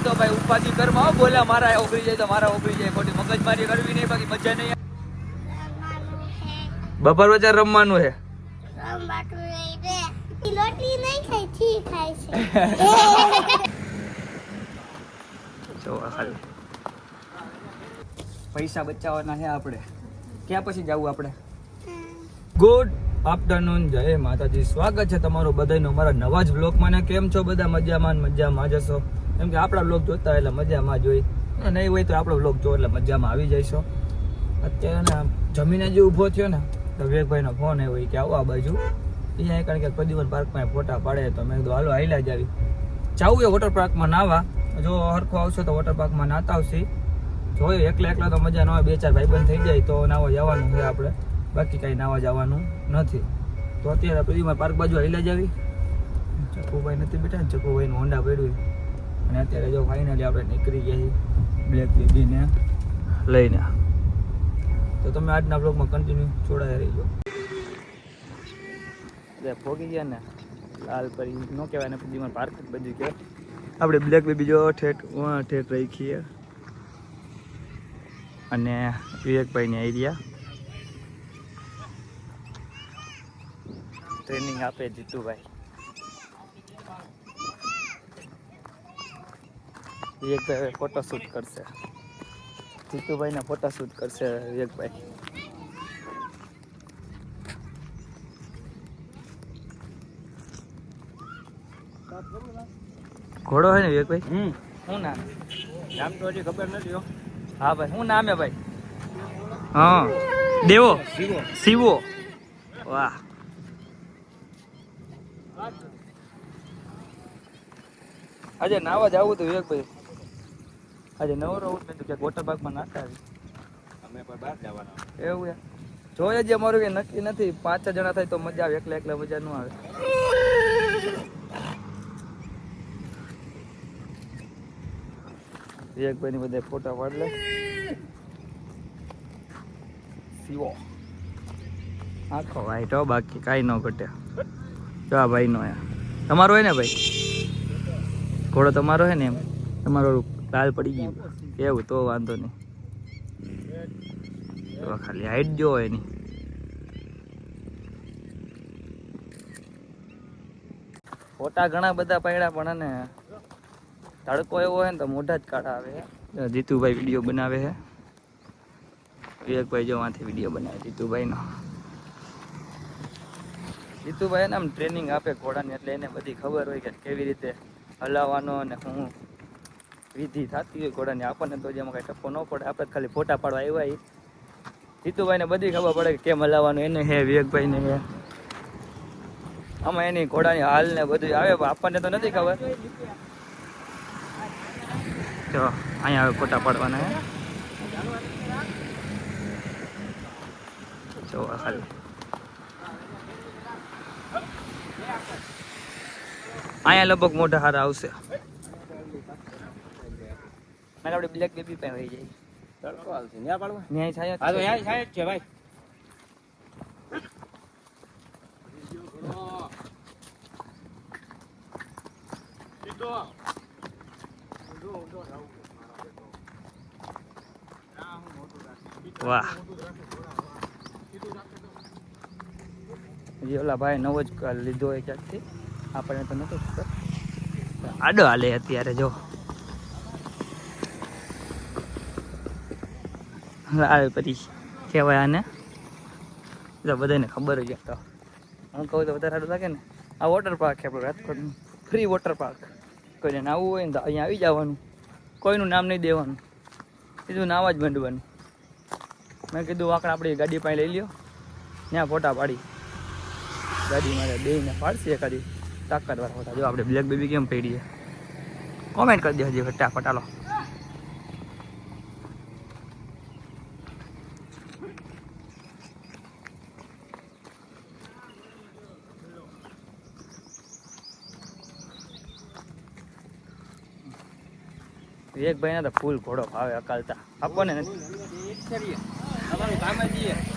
તો ભાઈ ઉપાધિ કરમાં હો બોલ્યા મારા ઓગળી જાય તો મારા ઓગળી જાય ખોટી મગજમારી કરવી નહીં બાકી મજા નહીં બપોર વચ્ચે રમવાનું છે પૈસા બચાવવાના છે આપણે ક્યાં પછી જવું આપણે ગુડ આફ્ટરનૂન જય માતાજી સ્વાગત છે તમારું બધાનું અમારા નવા જ બ્લોગમાં ને કેમ છો બધા મજામાં જશો કેમ કે આપણા બ્લોગ જોતા એટલે મજામાં જ હોય નહીં હોય તો આપણો બ્લોગ જો એટલે મજામાં આવી જઈશો અત્યારે ને જમીને જે ઊભો થયો ને તો વિવેકભાઈનો ફોન આવ્યો કે આવો આ બાજુ અહીંયા કારણ કે પ્રદ્યુમન પાર્કમાં ફોટા પાડે તો મેં કીધું હાલો હાઈલા જ આવી જવું એ વોટર પાર્કમાં નાવા જો હરખો આવશે તો વોટર પાર્કમાં નાતા આવશે જોયું એકલા તો મજા ન હોય બે ચાર ભાઈબંધ થઈ જાય તો નાવા જવાનું છે આપણે બાકી કાંઈ નાવા જવાનું નથી તો અત્યારે પ્રદ્યુમન પાર્ક બાજુ હાઈલા જ આવી ચકુભાઈ નથી બેઠા ને ચકુભાઈનું હોન્ડા પડ્યું અને અત્યારે જો ફાઇનલી આપણે નીકળી ગયા બ્લેક બેબીને લઈને તો તમે આજના બ્લોગમાં કન્ટિન્યુ જોડાયા રહીજો એટલે ભોગી ગયા ને લાલ પરી ન કહેવાય ને પ્રદ્યુમન પાર્ક જ બધું કહેવાય આપણે બ્લેક બેબી જો ઠેઠ રાખીએ અને વિવેકભાઈની એરિયા ટ્રેનિંગ આપે જીતુભાઈ વિવેકભાઈ ફોટો શૂટ કરશે જીતુભાઈ ના ફોટો શૂટ કરશે વિવેકભાઈ ઘોડો હોય ને વિવેકભાઈ શું નામ નામ તો હજી ખબર નથી હા ભાઈ શું નામ હે ભાઈ હા દેવો શિવો વાહ આજે નાવા જ આવું હતું વિવેકભાઈ આજે નવરો આવું મેં તો ક્યાંક વોટર પાર્કમાં નાખતા આવી અમે પણ બહાર જવાના એવું યાર જોઈએ જે અમારું કંઈ નક્કી નથી 5-6 જણા થાય તો મજા આવે એકલા મજા ન આવે વિવેકભાઈ ની બધા ફોટા પાડ લે શિવો આખો વાઈટ હો બાકી કાંઈ ન ઘટે જો આ ભાઈ નો તમારો હોય ને ભાઈ ઘોડો તમારો હે ને એમ તમારો લાલ પડી ગયું કેવું તો વાંધો નહીં તો ખાલી હાઈટ જો હોય એની ફોટા ઘણા બધા પડ્યા પણ ને તડકો એવો હોય ને તો મોઢા જ કાઢા આવે જીતુભાઈ વિડીયો બનાવે છે વિવેકભાઈ જો આથી વિડીયો બનાવે જીતુભાઈનો જીતુભાઈ ને આમ ટ્રેનિંગ આપે ઘોડાની એટલે એને બધી ખબર હોય કે કેવી રીતે હલાવવાનો અને હું વિધિ થતી હોય ઘોડાની આપણને તો જેમાં કાંઈ ટપ્પો ન પડે આપણે ખાલી ફોટા પાડવા આવ્યા જીતુભાઈને બધી ખબર પડે કે કેમ હલાવવાનું એને હે વિવેકભાઈને હે આમાં એની ઘોડાની હાલ ને બધું આવે આપણને તો નથી ખબર જો અહીંયા આવે ફોટા પાડવાના હે જો ખાલી અહીંયા લગભગ મોઢા હારા આવશે મને આપણે બ્લેક બેબી પાસે વહી જાય તડકો આવશે ન્યા પાડવા ન્યાય થાય હા તો ન્યાય થાય છે ભાઈ વાહ ઓલા ભાઈ નવો જ લીધો હોય ક્યાંકથી આપણને તો નતો ખબર આડો હાલે અત્યારે જો આવે પછી કહેવાય આને જો બધાને ખબર જ તો હું કહું તો વધારે સારું લાગે ને આ વોટર પાર્ક છે આપણું રાજકોટનું ફ્રી વોટર પાર્ક કોઈને નાવું હોય ને તો અહીંયા આવી જવાનું કોઈનું નામ નહીં દેવાનું કીધું નાવા જ માંડવાનું મેં કીધું આકડા આપણી ગાડી પાસે લઈ લ્યો ત્યાં ફોટા પાડી ગાડી મારે બેને પાડશે એકાદી તાકાતવાર ફોટા જો આપણે બ્લેક બેબી કેમ પડીએ કોમેન્ટ કરી દે હજી ફટાફટ હાલો વિવેકભાઈ ના તો ફૂલ ઘોડો ભાવે અકાલતા આપણને નથી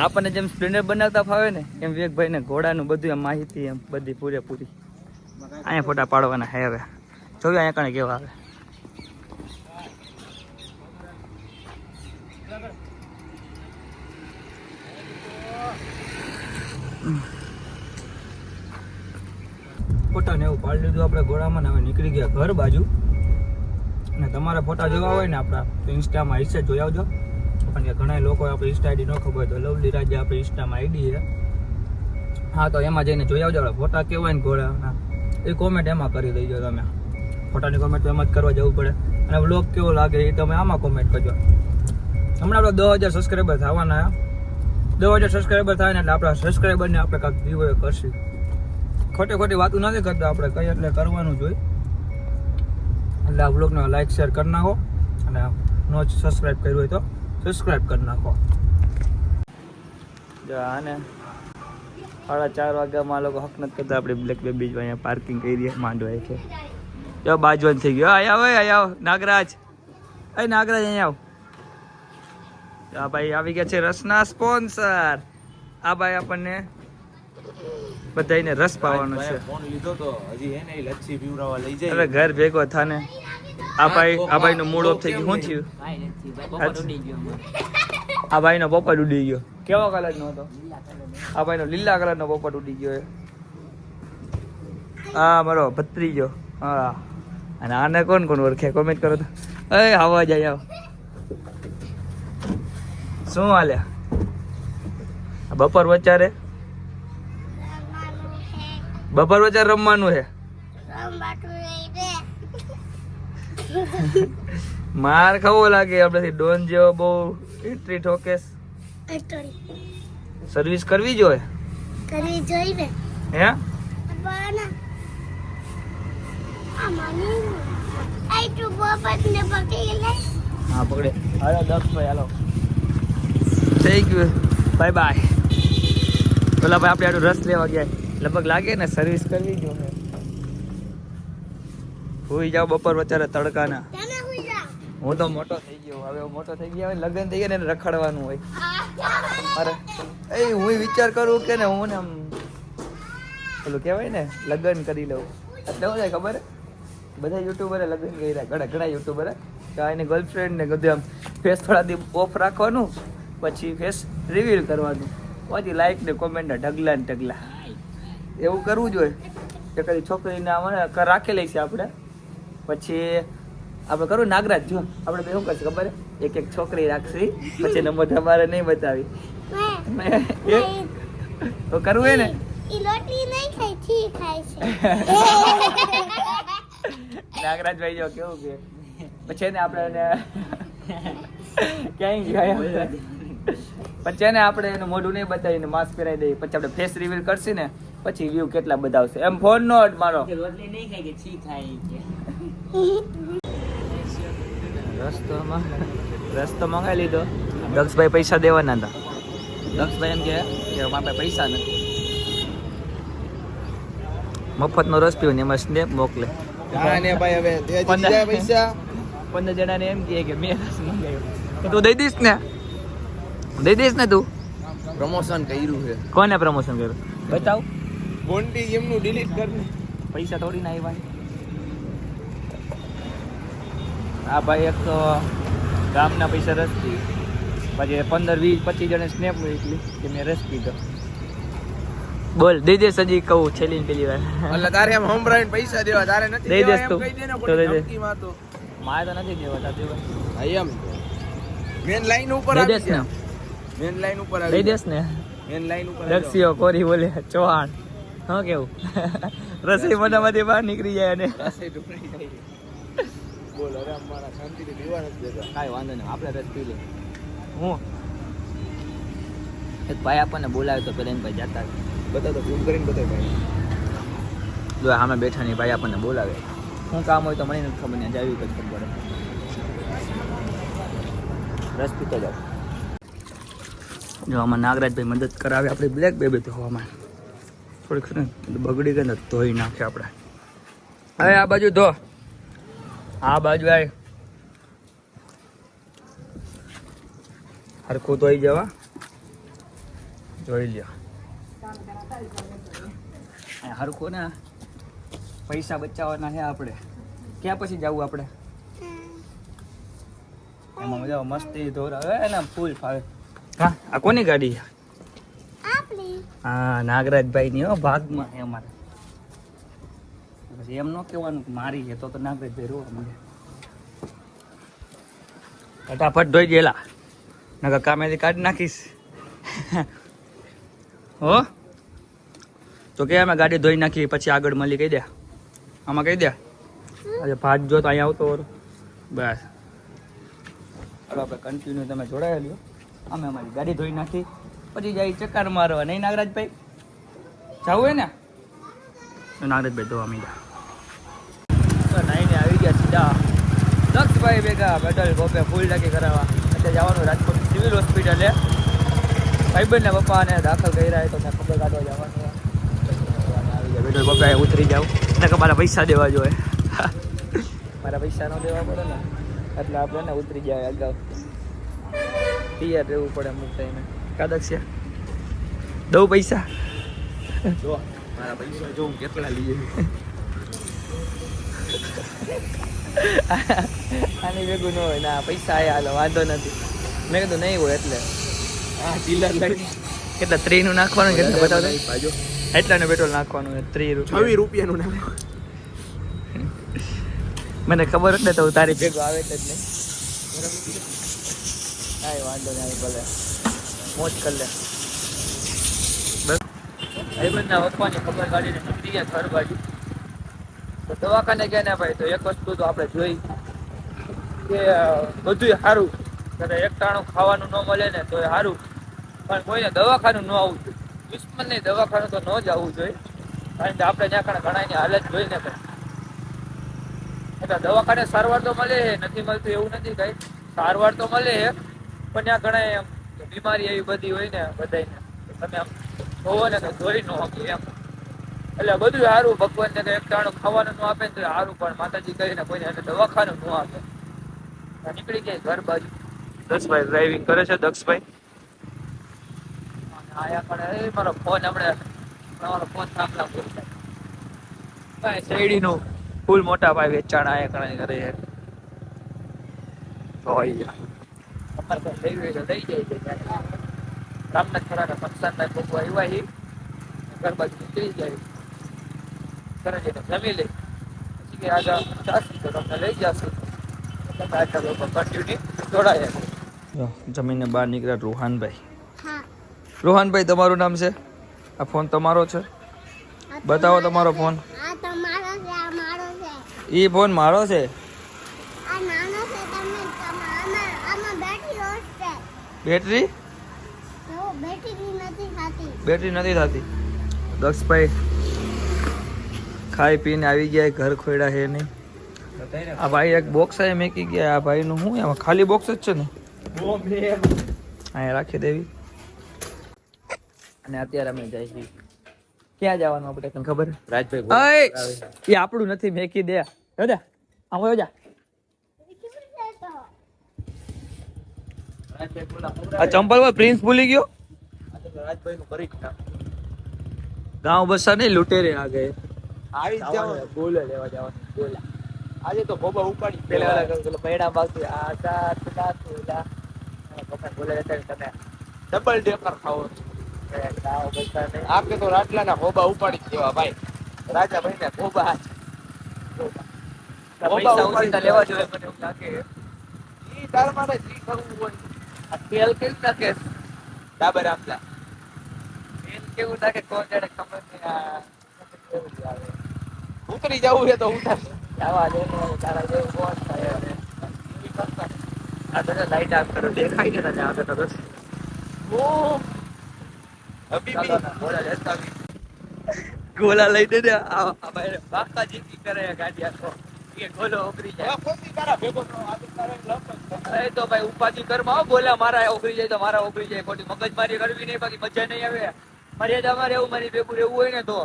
આપણને જેમ સ્પ્લેન્ડર બનાવતા ફાવે ને એમ વિવેકભાઈ ને ઘોડાનું બધું એમ માહિતી એમ બધી પૂરેપૂરી અહીંયા ફોટા પાડવાના હે હવે જોઈએ અહીંયા કણે કેવા આવે. ફોટા ને એવું પાડી લીધું આપણે ઘોડામાં ને હવે નીકળી ગયા ઘર બાજુ. અને તમારા ફોટા જોવા હોય ને આપણા તો ઇન્સ્ટામાં આઈસે જોઈ આવજો. પણ ઘણા લોકો આપણે ઇન્સ્ટા આઈડી ન ખબર તો લવલી રાજ્ય આપણે ઇન્સ્ટામાં આઈડી છે. હા તો એમાં જઈને જોઈ આવજો. ફોટા કેવા હોય ને ઘોડાના એ કોમેન્ટ એમાં કરી દઈજો તમે. ફોટાની કોમેન્ટ તો એમાં જ કરવા જવું પડે. અને વ્લોગ કેવો લાગે એ તમે આમાં કોમેન્ટ કરજો. હમણાં આપણે 10,000 સબસ્ક્રાઈબર થવાના. 10,000 સબસ્ક્રાઈબર થાય ને એટલે આપણા સબસ્ક્રાઈબરને આપણે કાંઈક ગીવ કરશું. ખોટી વાતો નથી કરતા આપણે, કઈ એટલે કરવાનું જોઈએ. એટલે આ બ્લોગને લાઈક શેર કરી નાખો. અને નો સબસ્ક્રાઈબ કર્યું હોય તો સબસ્ક્રાઈબ કરી નાખો. જો આને 4:30 વાગ્યામાં લોકો હક નથી કરતા. આપણે બ્લેક બેબી અહીંયા પાર્કિંગ કરી માંડવાય છે. જો બાજવાન થઈ ગયો. આવ નાગરાજ. નાગરાજ અહીંયા આવ. આ ભાઈ આવી ગયા છે રસના સ્પોન્સર. આ ભાઈ આપણને બધાને રસ પાવાનો છે. ફોન લીધો તો હજી હે ને લચ્છી પીવરાવા લઈ જાય. અરે ઘર ભેગો થાને. આ ભાઈ નું મૂડ ઓફ થઈ ગયું. શું થયું? આ ભાઈ નો પોપટ ઉડી ગયો. કેવો કલર નો હતો? આ ભાઈ નો લીલા કલર નો પોપટ ઉડી ગયો. હા મારો ભત્રીજો. હા અને આને કોણ ઓળખે કોમેન્ટ કરો તો. આવા જાય આવ. શું હાલે? બપોર વચારે રમવાનું છે. માર ખાવો લાગે આપડે ડોન જેવો બહુ એન્ટ્રી ઠોકેસ. સર્વિસ કરવી જોઈએ. હે હા પકડે. હાલો 10 ભાઈ હાલો. થઈ ગયું. Bye bye. પેલા ભાઈ આપણે આટલું રસ લેવા ગયા. લગભગ લાગે ને સર્વિસ કરવી જોઈએ. હુઈ જાવ બપોર વચારે તડકાના. હું તો મોટો થઈ ગયો. હવે મોટો થઈ ગયા હોય લગ્ન થઈ ગયા ને રખડવાનું હોય. અરે હું વિચાર કરું કે ને હું ને આમ પેલું કહેવાય ને લગ્ન કરી લઉં. એટલે શું થાય ખબર? બધા યુટ્યુબરે લગ્ન કર્યા. ઘણા યુટ્યુબરે એની ગર્લફ્રેન્ડ ને બધું આમ ફેસ થોડા દી ઓફ રાખવાનું, પછી ફેસ રિવીલ કરવાનું, પછી લાઈક ને કોમેન્ટ ને ઢગલા ને ઢગલા. એવું કરવું જોઈએ. કે કદી છોકરીને રાખેલી છે આપણે. પછી આપણે કરવું નાગરાજ. જો આપણે બે શું કરશું ખબર? એક છોકરી રાખશી, પછી નંબર તમારે નહીં બતાવી. તો કરવું હોય ને નાગરાજભાઈ જો કેવું કે પછી ને આપણે ક્યાંય ગયા પછી ને આપણે એનું મોઢું નહીં બતાવીને માસ્ક પહેરાવી દઈએ. પછી આપણે ફેસ રિવીલ કરશી ને પછી વ્યૂ કેટલા બધા આવશે. એમ ફોન નો મારો રસ્તો મંગાવી લીધો. દક્ષભાઈ પૈસા દેવાના હતા. દક્ષભાઈ એમ કે મારા પૈસા નથી. મફતનો રસ પીવો ને એમાં સ્નેપ મોકલે. 15 જણાને એમ કે મેં રસ મંગાવ્યો. તું દઈ દઈશ ને તું? પ્રમોશન કર્યું છે. કોને પ્રમોશન કર્યું બતાવ. બોન્ડી એમનું ડિલીટ કરી. પૈસા થોડી ના આવ્યા. આ ભાઈ એક તો ગામના પૈસા રસ પી, પછી 15, 20, 25 જણે સ્નેપ મોકલી કે મેં રસ પીધો. બોલ દઈ દે સજી કહું છેલ્લી પેલી વાર. એટલે તારે એમ હમરાઈને પૈસા દેવા તારે નથી દઈ દેસ તું. મારે તો નથી દેવા તારે. એમ મેન લાઈન ઉપર દઈ દેસ ને. મેન લાઈન ઉપર દઈ દેસ ને. મેન લાઈન ઉપર દક્ષિયો કોરી બોલે ચૌહાણ. હા કેવું રસોઈ મોઢામાંથી બહાર નીકળી જાય અને બોલ. અરે અમારા શાંતિથી પીવા નથી દેતા. કાંઈ વાંધો નહીં, આપણે રસ પી લે. હું એક ભાઈ આપણને બોલાવે તો પેલા એમ ભાઈ જતા બધા તો ફોન કરીને બધા ભાઈ જો આમાં બેઠા નહીં. ભાઈ આપણને બોલાવે. શું કામ હોય તો મને નથી ખબર નહીં. જાવી કંઈ ખબર પડે. રસ પીતો જાવ. જો આમાં નાગરાજભાઈ મદદ કરાવે. આપણે બ્લેક બેબી તો હવામાં થોડીક ને બગડી ગઈ ને ધોઈ નાખે આપણે. હવે આ બાજુ ધો. આ બાજુ આય હરખું ધોઈ જવા. જોઈ લ્યો હરખું ને પૈસા બચાવવાના છે આપણે. ક્યાં પછી જવું આપણે એમાં મજા આવે, મસ્તી ધોરાવે ને ફૂલ ફાવે. હા આ કોની ગાડી છે? હા નાગરાજભાઈ ની હો, ભાગમાં છે અમારે. પછી એમ ન કહેવાનું કે મારી છે તો નાગરાજભાઈ રોવા મને. ફટાફટ ધોઈ ગયેલા નકર કામેથી કાઢી નાખીશ. હો તો કે અમે ગાડી ધોઈ નાખી પછી આગળ મળી કહી દે, આમાં કહી દે આજે ભાત જો તો અહીંયા આવતો હોરો. બસ ચાલો આપણે કન્ટિન્યુ તમે જોડાયેલું. અમે અમારી ગાડી ધોઈ નાખી પછી જાય ચક્કર મારવા. નહીં નાગરાજભાઈ જવું હોય ને તો નાગરાજભાઈ ધોવા મીડા નાઈને આવી ગયા સીધા દક્ષભાઈ ભેગા પેટ્રોલ પંપે ફૂલ ટાંકી કરાવવા. અત્યારે જવાનું રાજકોટ સિવિલ હોસ્પિટલે. ભાઈબંધના પપ્પાને દાખલ કર્યા તો મેં ખબર કાઢવા જવાનું. પેટ્રોલ પંપે ઉતરી જાવ ને કે મારા પૈસા દેવા જોઈએ. મારા પૈસા ન દેવા પડે ને એટલે આપણે ને ઉતરી જાય અગાઉ તૈયાર રહેવું પડે અમુક ટાઈમે. કાદક છે દઉં પૈસા? જો મારા પૈસા જો હું કેટલા લઈએ. આની ભેગું ન હોય ના પૈસા આયા હાલો વાંધો નથી. મેં કીધું નહીં હોય એટલે હા ચીલર લઈને કેટલા 3 નું નાખવાનું કેટલા બતાવો બાજુ એટલાનું પેટ્રોલ નાખવાનું 3 રૂપિયા. 26 રૂપિયાનું નામ. મને ખબર જ ને તો તારી ભેગું આવે જ નહીં. કાંઈ વાંધો નહીં ભલે મોજ કરી લે. બસ ભાઈબંધના પપ્પાની ખબર કાઢીને નીકળી ગયા ઘર બાજુ. તો દવાખાને ગયા ને ભાઈ તો એક વસ્તુ તો આપણે જોઈ કે બધું સારું ત્યારે એક ટાણું ખાવાનું ન મળે ને તો એ સારું, પણ કોઈને દવાખાનું ન આવવું જોઈએ. દુશ્મનની દવાખાનું તો ન જ આવવું જોઈએ, કારણ કે આપણે ત્યાં ઘણાની હાલત જોઈને એટલે દવાખાને સારવાર તો મળે છે, નથી મળતું એવું નથી કઈ, સારવાર તો મળે છે પણ ત્યાં ઘણા એમ બીમારી એવી બધી હોય ને બધાને તમે આમ જોવો ને તો જોઈ ન શકો એમ. એટલે બધું સારું, ભગવાનને તો એક ટાણું ખાવાનું ન આપે ને તો સારું, પણ માતાજી કહીને કોઈને એને દવાખાનું ન આપે. નીકળી જાય ઘર બાજુ. દક્ષભાઈ ડ્રાઇવિંગ કરે છે. દક્ષભાઈ આયા પણ એ મારો ફોન આપણે મારો ફોન સાંભળા ફૂલ થાય શેરડીનું ફૂલ મોટા ભાઈ વેચાણ આયા કરે છે. હોય અમારે તો લઈ હોય તો લઈ જાય છે. રામના ખરાના પક્ષાના લોકો આવ્યા છે ઘર બાજુ નીકળી જાય ઘરે જઈને જમી લે પછી કે આગળ જાશું તો તમને લઈ જશું. જમીને બહાર નીકળ્યા રોહાનભાઈ. રોહાનભાઈ તમારું નામ છે? આ ફોન તમારો છે? બતાવો તમારો ફોન. એ ફોન મારો છે. બેટરી નથી થતી. દક્ષભાઈ ખાઈ પીને આવી ગયા ઘર ખોયડા છે નહીં. આ ભાઈ એક બોક્સ આ મેકી ગયા. આ ભાઈ નું શું એમાં ખાલી બોક્સ જ છે ને અહીંયા રાખી દેવી. અને અત્યારે અમે જઈએ છીએ ક્યાં જવાનું આપણે તને ખબર? રાજભાઈ એ આપણું નથી મેકી દે. જા આમ જા. આ ચંપલ પર પ્રિન્સ ભૂલી ગયો. રાજભાઈ નું કરી ગાંવ બસા નહીં લૂટેરે આ ગયે. આવી જ જવાનું. બોલે લેવા જવાનું બોલા. આજે તો ખોબા ઉપાડી પેલા વાળા પૈડા બાકી આ સાત સાત બોલા પપ્પા બોલે તમે ડબલ ડેકર ખાવો. ગાંવ બસા નહીં. આપણે તો રાટલાના ખોબા ઉપાડી જ દેવા ભાઈ. રાજા ભાઈ ને ખોબા ખોબા પૈસા ઉપાડી ઉછીતા લેવા જોઈએ મને એવું લાગે. ઈ તાર માટે જી કરવું હોય. આ તેલ કેવું નાખે? ડાબર આપલા તેલ કેવું નાખે કોણ જાણે ખબર નહીં. આ કેવું જ આવે. ઉતરી જવું છે તો ઉતાર. આવા દે તારા જેવું કોણ થાય હવે? આ તો લાઈટ આપ કરો દેખાય ને તને આ તો બસ. ઓ હબીબી ગોળા લેતા આવી. ગોળા લઈ દે ને આ ભાઈ બાકા જીતી કરે ગાડી આખો એ ગોલો ઉકરી જાય. કોસી તારા ભેગો નો આદિ તારે લપ. એ તો ભાઈ ઉપાધિ કરમાં હો બોલા મારા ઉકરી જાય તો મારા ઉકરી જાય. ખોટી મગજમારી કરવી નહીં, બાકી મજા નહીં આવે. મર્યાદા મારે એવું મારી ભેગું રહેવું હોય ને તો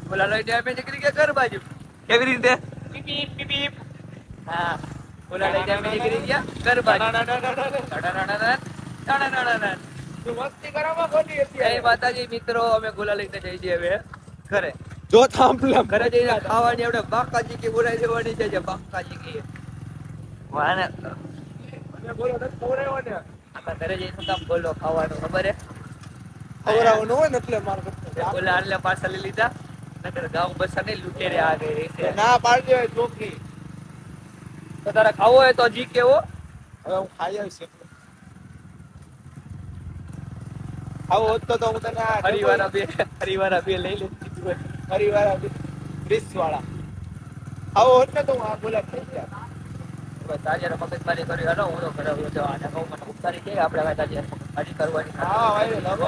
બોલા લઈ જાય નીકળી ગયા ઘર બાજુ. કેવી રીતે? હા બોલા લઈ જાય નીકળી ગયા ઘર બાજુ. તું મસ્તી કરવામાં ખોટી હતી. જય માતાજી મિત્રો, અમે ગોલા લઈને જઈ છીએ હવે ઘરે. જો થાંભલા ઘરે જઈને ખાવાની આપણે બાકા ચીકી બોલાવી દેવાની છે જે બાકા ચીકી વાને અને બોલો નથી ખવડાવ્યો ને આપણે ઘરે જઈને કામ બોલો ખાવાનું ખબર હે ખવડાવવાનું હોય ને એટલે મારે કરતા. ઓલા આટલે પાછા લઈ લીધા નકર ગાઉ બસ ને લૂંટેરે આ ગઈ છે ના પાડજો એ ચોકી તો તારે ખાવો હોય તો જી કેવો હવે હું ખાઈ આવીશ એટલે. આવો હોત તો હું તને આ હરિવાર બે લઈ લીધી હોય. પરિવાર 30 વાળા આવો હોત ને તો હું આ બોલા થઈ ગયા. બસ આજે મગજમારી કરી હલો હું તો ઘરે વયો જાઉં. આને કહું મને ઉતારી કે આપણે હવે આજે મગજમારી કરવાની હા ભાઈ લગો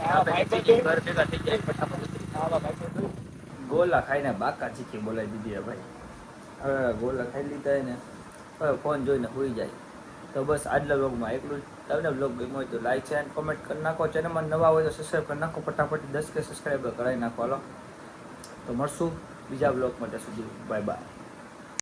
હા ભાઈ તો ઘર ભેગા થઈ જાય ફટાફટ ઉતરી હા ભાઈ તો ગોલા ખાઈને બાકા ચીકી બોલાવી દીધી હે ભાઈ. હવે ગોલા ખાઈ લીધા ને હવે ફોન જોઈને હોઈ જાય. તો બસ આજના વ્લોગમાં એટલું જ. તમને વ્લોગ ગમ્યો હોય તો લાઈક છે અને કોમેન્ટ કરી નાખો. ચેનલમાં નવા હોય તો સબસ્ક્રાઈબ કરી નાખો. ફટાફટ 10K સબસ્ક્રાઈબર કરાવી નાખો. હાલો તો મળશું બીજા વ્લોગ માટે સુધી. Bye bye.